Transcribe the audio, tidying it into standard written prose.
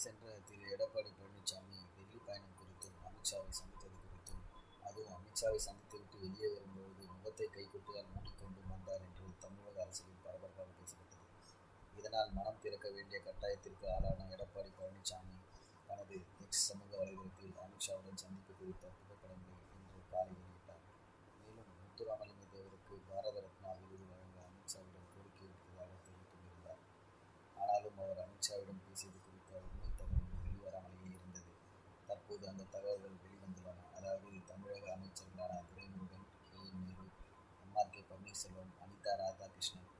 சென்ற திரு எடப்பாடி பழனிசாமி டெல்லி பயணம் குறித்தும் அமித்ஷாவை சந்தித்தது குறித்தும், அதுவும் அமித்ஷாவை சந்தித்துவிட்டு வெளியே வரும்பொழுது முகத்தை கைக்குட்டையால் மூடிக்கொண்டும் வந்தார் என்று தமிழக அரசியலில் பரபரப்பாக பேசப்பட்டது. இதனால் மனம் திறக்க வேண்டிய கட்டாயத்திற்கு ஆளான எடப்பாடி பழனிசாமி தனது எக்ஸ் சமூக வலைதளத்தில் அமித்ஷாவுடன் சந்திப்பு குறித்த புகைப்படங்களை இன்று காலை வெளியிட்டார். மேலும் முத்துராமலிங்க தேவருக்கு பாரத ரத்னா விருது வழங்க அமித்ஷாவிடம் கோரிக்கை விடுத்ததாக தெரிவித்துள்ளார். ஆனாலும் அவர் அமித்ஷாவிடம் பேசியது குறித்த உண்மை தகவல்கள் வெளிவராமலேயே இருந்தது. தற்போது அந்த தகவல்கள் வெளிவந்துள்ளன. அதாவது தமிழக அமைச்சர்களான Duraimurugan, K. Nehru, M. R. K. Panneerselvam, Anitha Radhakrishnan